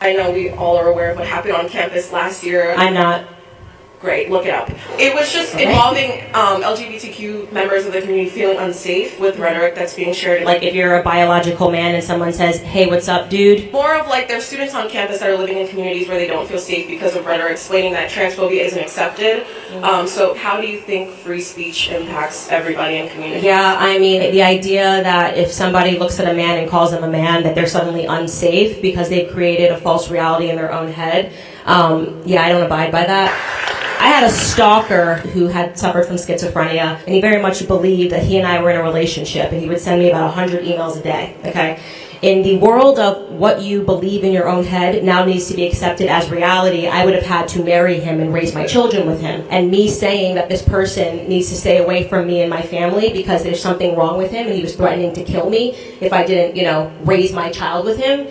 I know we all are aware of what happened on campus last year. I'm not. Great, look it up. It was just involving LGBTQ members of the community feeling unsafe with rhetoric that's being shared. Like if you're a biological man and someone says, hey, what's up, dude? More of like there's students on campus that are living in communities where they don't feel safe because of rhetoric explaining that transphobia isn't accepted. So how do you think free speech impacts everybody in community? Yeah, I mean, the idea that if somebody looks at a man and calls him a man, that they're suddenly unsafe because they've created a false reality in their own head. Yeah, I don't abide by that. I had a stalker who had suffered from schizophrenia, and he very much believed that he and I were in a relationship, and he would send me about 100 emails a day, okay? In the world of what you believe in your own head now needs to be accepted as reality, I would have had to marry him and raise my children with him. And me saying that this person needs to stay away from me and my family because there's something wrong with him and he was threatening to kill me if I didn't, raise my child with him,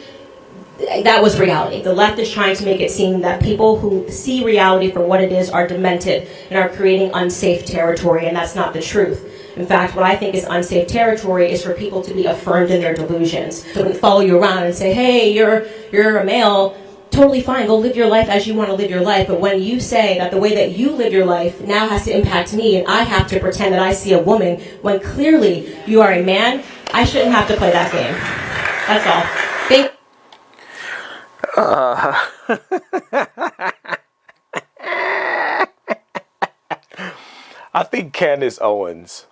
that was reality. The left is trying to make it seem that people who see reality for what it is are demented and are creating unsafe territory, and that's not the truth. In fact, what I think is unsafe territory is for people to be affirmed in their delusions. So when they follow you around and say, hey, you're a male, totally fine, go live your life as you want to live your life. But when you say that the way that you live your life now has to impact me and I have to pretend that I see a woman when clearly you are a man, I shouldn't have to play that game. That's all. Thank I think Candace Owens.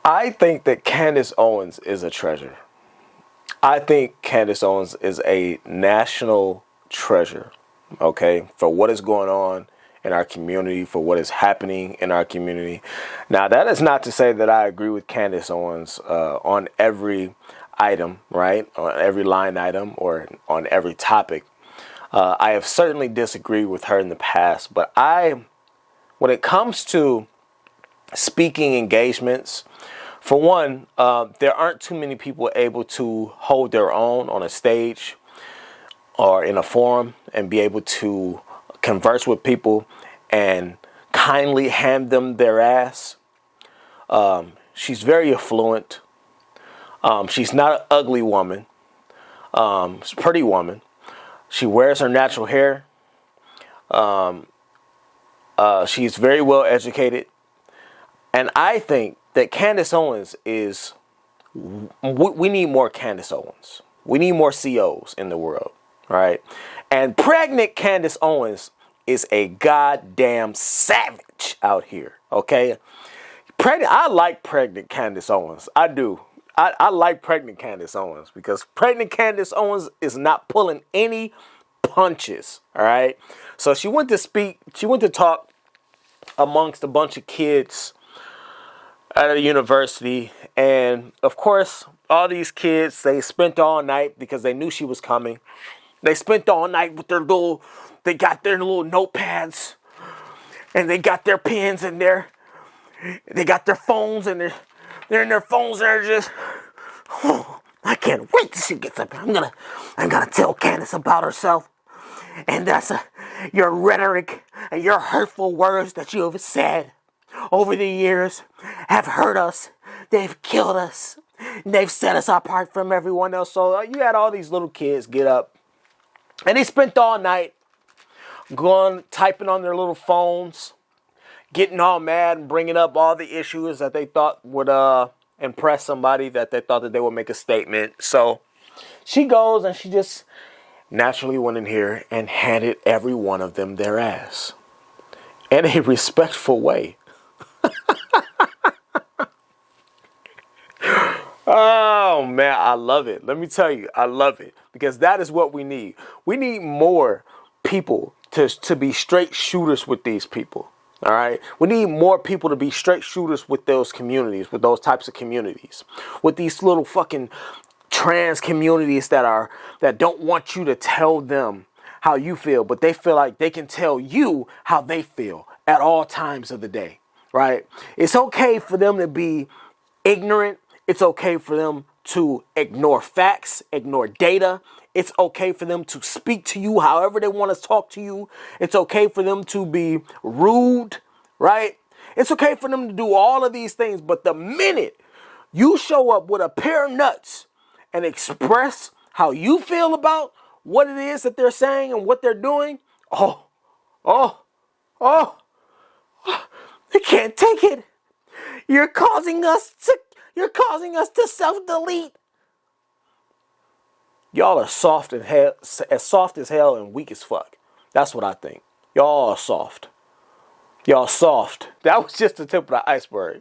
I think that Candace Owens is a treasure. I think Candace Owens is a national treasure, okay, for what is going on in our community, for what is happening in our community. Now, that is not to say that I agree with Candace Owens on every item, right, on every line item or on every topic. I have certainly disagreed with her in the past, but when it comes to speaking engagements, for one, there aren't too many people able to hold their own on a stage or in a forum and be able to converse with people and kindly hand them their ass. She's very affluent. She's not an ugly woman. She's a pretty woman. She wears her natural hair. She's very well educated. And I think that Candace Owens is, we need more Candace Owens. We need more COs in the world, right? And pregnant Candace Owens is a goddamn savage out here, okay? I like pregnant Candace Owens. I do. I like pregnant Candace Owens because pregnant Candace Owens is not pulling any punches, all right? So she went to talk amongst a bunch of kids at a university, and of course, all these kids, they spent all night because they knew she was coming. They spent all night with they got their little notepads, and they got their pens in there. They got their phones, and they're in their phones. They're just, I can't wait till she gets up. I'm gonna tell Candace about herself, and that's your rhetoric and your hurtful words that you have said over the years have hurt us. They've killed us. They've set us apart from everyone else. So you had all these little kids get up, and they spent all night typing on their little phones, getting all mad and bringing up all the issues that they thought would impress somebody, that they thought that they would make a statement. So she goes and she just naturally went in here and handed every one of them their ass in a respectful way. Oh man, I love it. Let me tell you, I love it because that is what we need. We need more people to be straight shooters with these people. All right. We need more people to be straight shooters with those communities, with those types of communities, with these little fucking trans communities that don't want you to tell them how you feel, but they feel like they can tell you how they feel at all times of the day. Right. It's okay for them to be ignorant. It's okay for them to ignore facts, ignore data. It's okay for them to speak to you however they want to talk to you. It's okay for them to be rude, right? It's okay for them to do all of these things. But the minute you show up with a pair of nuts and express how you feel about what it is that they're saying and what they're doing, oh, oh, oh, they can't take it. You're causing us to self-delete. Y'all are soft as hell and weak as fuck. That's what I think. Y'all are soft. Y'all soft. That was just the tip of the iceberg.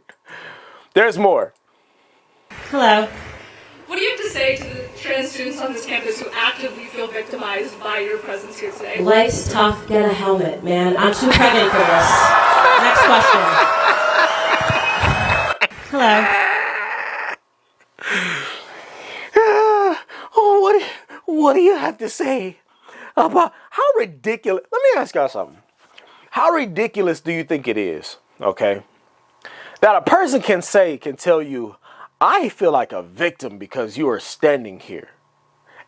There's more. Hello. What do you have to say to the trans students on this campus who actively feel victimized by your presence here today? Life's tough. Get a helmet, man. I'm too pregnant for this. Next question. Hello. Oh, what do you have to say about how ridiculous? Let me ask y'all something. How ridiculous do you think it is, okay, that a person can tell you, I feel like a victim because you are standing here.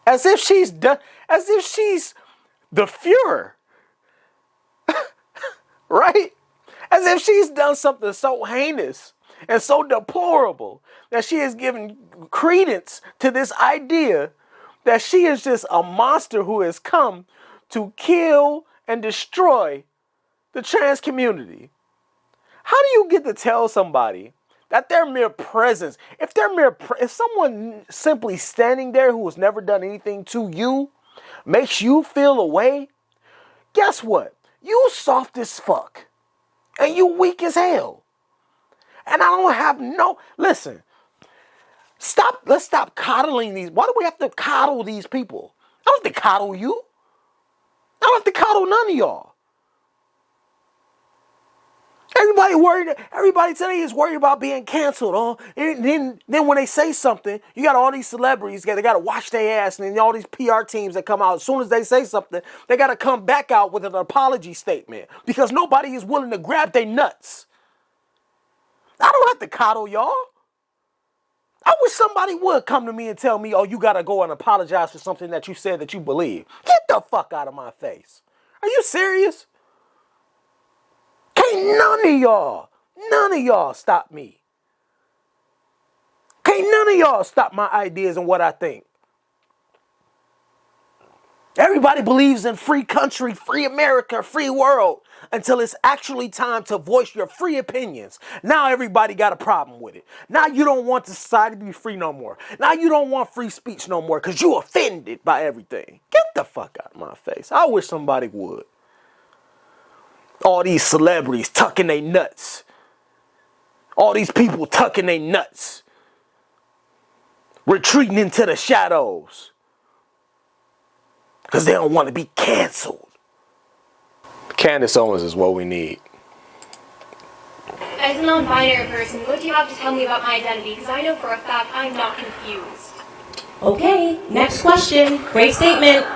As if she's the Fuhrer. Right? As if she's done something so heinous and so deplorable that she has given credence to this idea that she is just a monster who has come to kill and destroy the trans community. How do you get to tell somebody that their mere presence, if someone simply standing there who has never done anything to you makes you feel a way, guess what? You soft as fuck. And you weak as hell. And I don't have listen. Let's stop coddling these. Why do we have to coddle these people? I don't have to coddle you. I don't have to coddle none of y'all. Everybody today is worried about being canceled. Oh, and then when they say something, you got all these celebrities, they got to wash their ass, and then all these PR teams that come out. As soon as they say something, they got to come back out with an apology statement because nobody is willing to grab their nuts. I don't have to coddle y'all. I wish somebody would come to me and tell me, oh, you got to go and apologize for something that you said that you believe. Get the fuck out of my face. Are you serious? Can't none of y'all stop me. Can't none of y'all stop my ideas and what I think. Everybody believes in free country, free America, free world until it's actually time to voice your free opinions. Now everybody got a problem with it. Now you don't want the society to be free no more. Now you don't want free speech no more because you offended by everything. Get the fuck out of my face. I wish somebody would. All these celebrities tucking their nuts. All these people tucking their nuts. Retreating into the shadows. Because they don't want to be canceled. Candace Owens is what we need. As a non-binary person, what do you have to tell me about my identity? Because I know for a fact I'm not confused. Okay, next question. Great statement.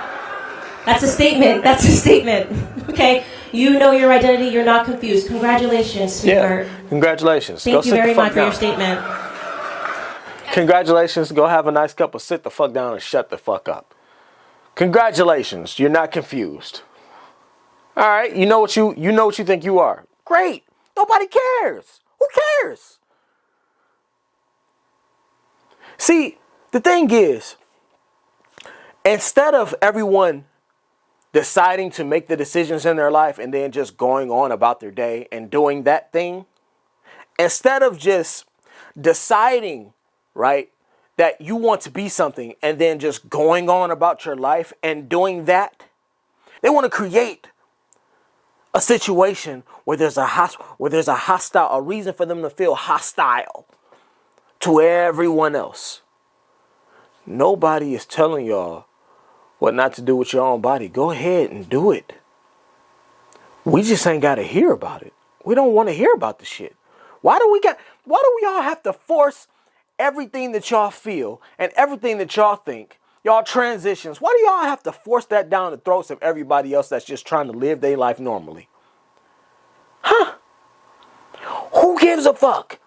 That's a statement. That's a statement. Okay, you know your identity. You're not confused. Congratulations, sweetheart. Yeah, congratulations. Thank you very much for your statement. Congratulations. Go have a nice cup of sit the fuck down and shut the fuck up. Congratulations. You're not confused. All right, you know what you think you are. Great. Nobody cares. Who cares? See, the thing is, instead of everyone deciding to make the decisions in their life and then just going on about their day and doing that thing, instead of just deciding, right, that you want to be something and then just going on about your life and doing that, they want to create a situation where there's a reason for them to feel hostile to everyone else. Nobody is telling y'all what not to do with your own body. Go ahead and do it. We just ain't got to hear about it. We don't want to hear about the shit. Why do we all have to force everything that y'all feel and everything that y'all think, y'all transitions? Why do y'all have to force that down the throats of everybody else that's just trying to live their life normally? Huh? Who gives a fuck?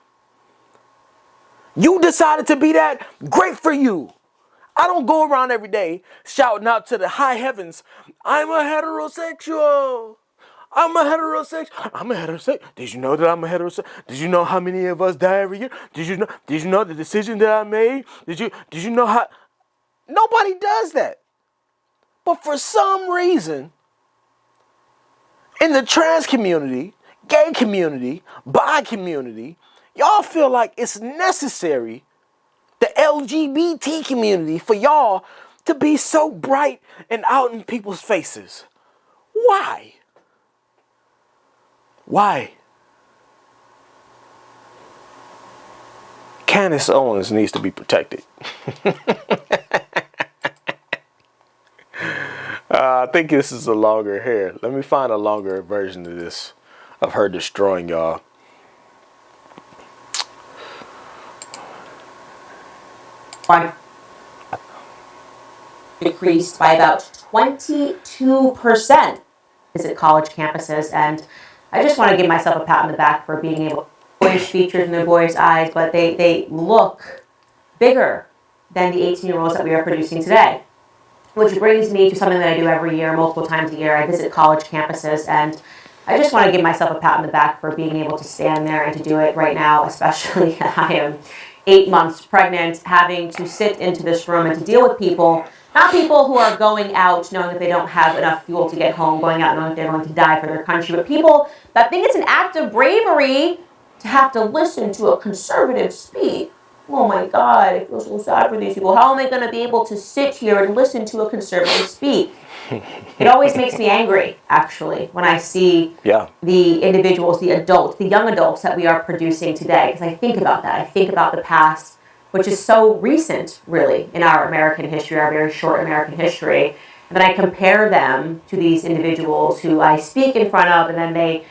You decided to be that? Great for you. I don't go around every day shouting out to the high heavens, I'm a heterosexual. I'm a heterosexual. Did you know that I'm a heterosexual? Did you know how many of us die every year? Did you know the decision that I made? Did you know how? Nobody does that. But for some reason, in the trans community, gay community, bi community, y'all feel like it's necessary, the LGBT community, for y'all to be so bright and out in people's faces. Why? Why? Candace Owens needs to be protected. I think this is a longer hair. Let me find a longer version of this, of her destroying y'all. Decreased by about 22% visit college campuses, and I just want to give myself a pat on the back for being able to boyish features in their boys' eyes, but they look bigger than the 18-year-olds that we are producing today. Which brings me to something that I do every year, multiple times a year. I visit college campuses, and I just want to give myself a pat on the back for being able to stand there and to do it right now, especially I am 8 months pregnant, having to sit into this room and to deal with people, not people who are going out knowing that they don't have enough fuel to get home, going out knowing that they're going to die for their country, but people that think it's an act of bravery to have to listen to a conservative speak. Oh my God, I feel so sad for these people. How am I going to be able to sit here and listen to a conservative speak? It always makes me angry, actually, when I see the individuals, the adults, the young adults that we are producing today. Because I think about that. I think about the past, which is so recent, really, in our American history, our very short American history. And then I compare them to these individuals who I speak in front of, and then they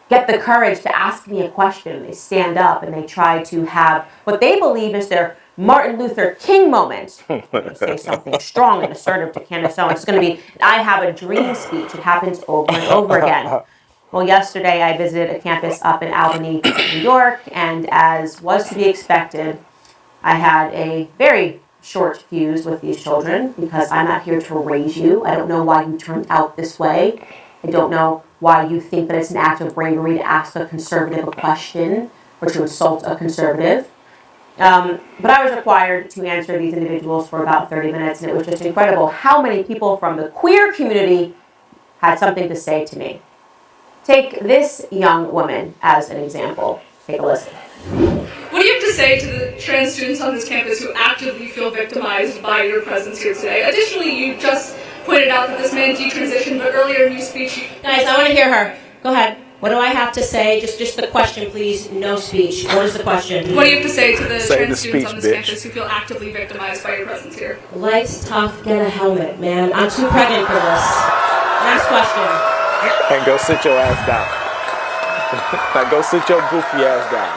get the courage to ask me a question. They stand up and they try to have what they believe is their Martin Luther King moment. Say something strong and assertive to Candace Owens. It's going to be, I have a dream speech. It happens over and over again. Well, yesterday I visited a campus up in Albany, New York, and as was to be expected, I had a very short fuse with these children because I'm not here to raise you. I don't know why you turned out this way. I don't know why you think that it's an act of bravery to ask a conservative a question or to insult a conservative. But I was required to answer these individuals for about 30 minutes, and it was just incredible how many people from the queer community had something to say to me. Take this young woman as an example. Take a listen. What do you have to say to the trans students on this campus who actively feel victimized by your presence here today? Additionally, you just pointed out that this man detransitioned, but earlier in your speech... Guys, I want to hear her. Go ahead. What do I have to say? Just the question, please. No speech. What is the question? What do you have to say to the trans students on this campus who feel actively victimized by your presence here? Life's tough. Get a helmet, man. I'm too pregnant for this. Next question. And go sit your ass down. Now go sit your goofy ass down.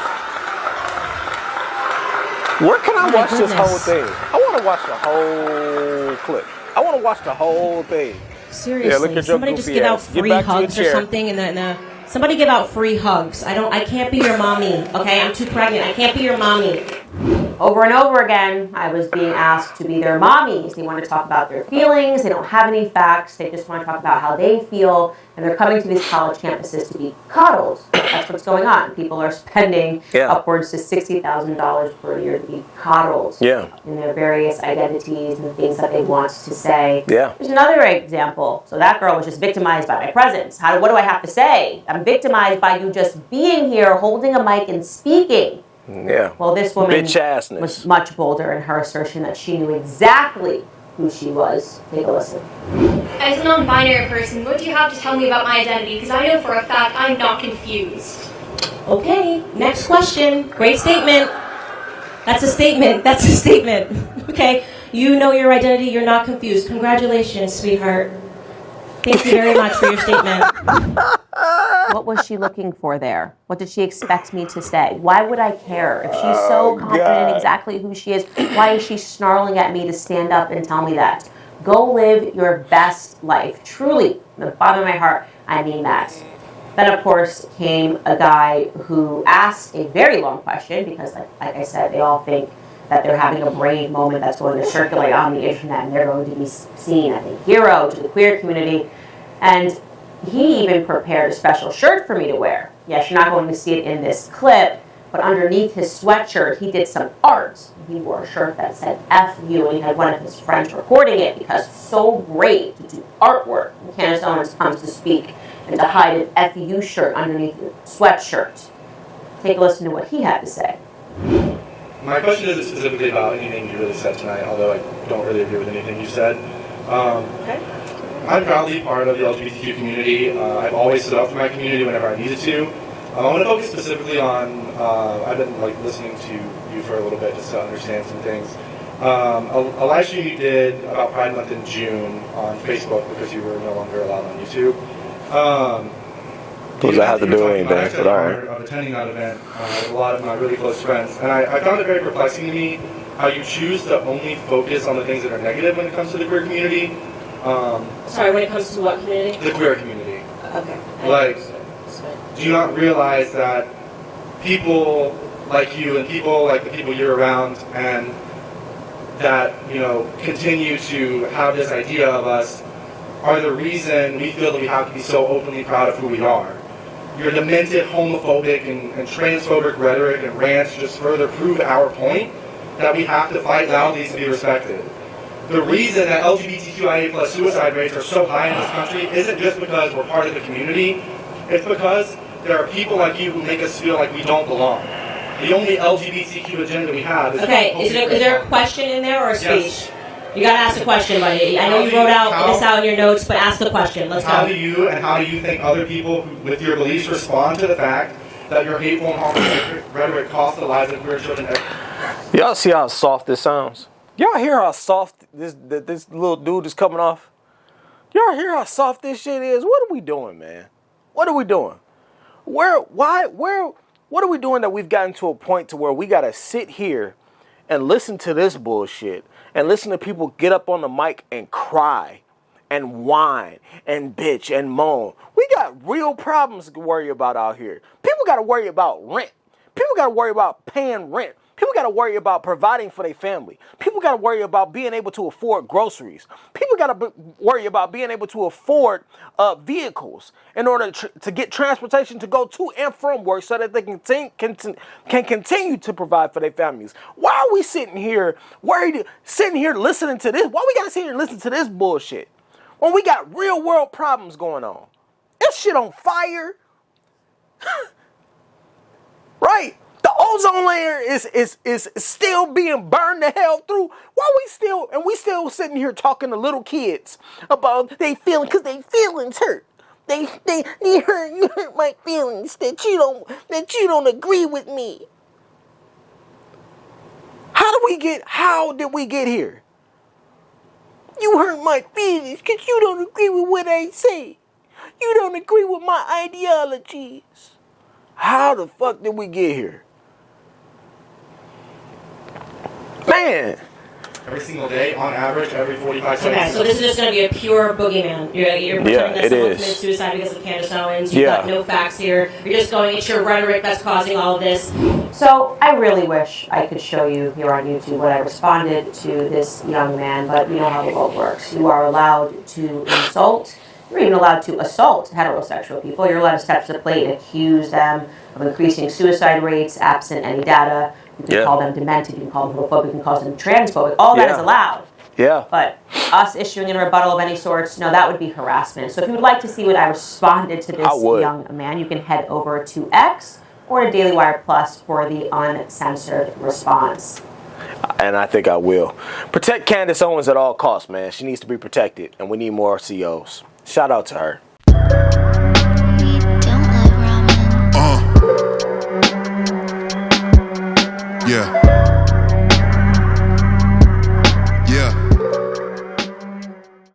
Where can I watch this whole thing? I want to watch the whole clip. I want to watch the whole thing. Seriously, yeah, look at somebody just give out free hugs or something, and somebody give out free hugs. I can't be your mommy. Okay, I'm too pregnant. I can't be your mommy. Over and over again, I was being asked to be their mommies. They want to talk about their feelings. They don't have any facts. They just want to talk about how they feel, and they're coming to these college campuses to be coddled. That's what's going on. People are spending upwards to $60,000 per year to be coddled in their various identities and the things that they want to say. There's another example. So that girl was just victimized by my presence. What do I have to say? I'm victimized by you just being here, holding a mic and speaking. Well, this woman was much bolder in her assertion that she knew exactly who she was. Take a listen. As a non-binary person, what do you have to tell me about my identity? Because I know for a fact I'm not confused. Okay, next question. Great statement. That's a statement. That's a statement. Okay, you know your identity. You're not confused. Congratulations, sweetheart. Thank you very much for your statement. What was she looking for there? What did she expect me to say? Why would I care? If she's so confident in exactly who she is, why is she snarling at me to stand up and tell me that? Go live your best life. Truly, from the bottom of my heart, I mean that. Then, of course, came a guy who asked a very long question because, like I said, they all think that they're having a brave moment that's going to circulate on the internet and they're going to be seen as a hero to the queer community. And he even prepared a special shirt for me to wear. Yes, you're not going to see it in this clip, but underneath his sweatshirt, he did some art. He wore a shirt that said F you, and he had one of his friends recording it because it's so great to do artwork. And Candace Owens comes to speak and to hide an F you shirt underneath your sweatshirt. Take a listen to what he had to say. My question isn't specifically about anything you really said tonight, although I don't really agree with anything you said. I'm proudly part of the LGBTQ community. I've always stood up for my community whenever I needed to. I want to focus specifically on, I've been listening to you for a little bit just to understand some things. A live stream you did about Pride Month in June on Facebook because you were no longer allowed on YouTube. What does that have to do with anything? I actually had the honor of attending that event with a lot of my really close friends. And I found it very perplexing to me how you choose to only focus on the things that are negative when it comes to the queer community. Sorry, when it comes to what community? The queer community. Okay. Like, do you not realize that people like you and people like the people you're around and that, you know, continue to have this idea of us are the reason we feel that we have to be so openly proud of who we are? Your demented homophobic and transphobic rhetoric and rants just further prove our point that we have to fight loudly to be respected. The reason that LGBTQIA plus suicide rates are so high in this country isn't just because we're part of the community, it's because there are people like you who make us feel like we don't belong. The only LGBTQ agenda we have is... Okay, is there a question in there or a speech? Yes. You gotta ask a question, buddy. I know you wrote this out in your notes, but ask the question. Let's go. How do you think other people with your beliefs respond to the fact that your hateful and harmful rhetoric costs the lives of queer children? Y'all see how soft this sounds? Y'all hear how soft this little dude is coming off? Y'all hear how soft this shit is? What are we doing, man? What are we doing? What are we doing that we've gotten to a point to where we gotta sit here and listen to this bullshit and listen to people get up on the mic and cry and whine and bitch and moan? We got real problems to worry about out here. People got to worry about rent. People got to worry about paying rent. People got to worry about providing for their family. People got to worry about being able to afford groceries. People got to worry about being able to afford vehicles in order to get transportation to go to and from work so that they can continue to provide for their families. Why are we sitting here listening to this? Why we got to sit here and listen to this bullshit when we got real world problems going on? This shit on fire. Right? The ozone layer is still being burned to hell through. Why we still sitting here talking to little kids about they feeling, because they feelings hurt. They hurt, you hurt my feelings that you don't agree with me. How did we get here? You hurt my feelings because you don't agree with what I say. You don't agree with my ideologies. How the fuck did we get here? Man. Every single day, on average, every 45 seconds. Okay, so this is just going to be a pure boogeyman. You're pretending that someone committed suicide because of Candace Owens. You've got no facts here. You're just going, it's your rhetoric that's causing all of this. So I really wish I could show you here on YouTube what I responded to this young man, but you know how the world works. You are allowed to insult. You're even allowed to assault heterosexual people. You're allowed to step to the plate and accuse them of increasing suicide rates absent any data. You can call them demented, you can call them homophobic, you can call them transphobic. All that is allowed. Yeah. But us issuing a rebuttal of any sorts, no, that would be harassment. So if you would like to see what I responded to this young man, you can head over to X or to Daily Wire Plus for the uncensored response. And I think I will. Protect Candace Owens at all costs, man. She needs to be protected, and we need more COs. Shout out to her. We don't like ramen. Yeah.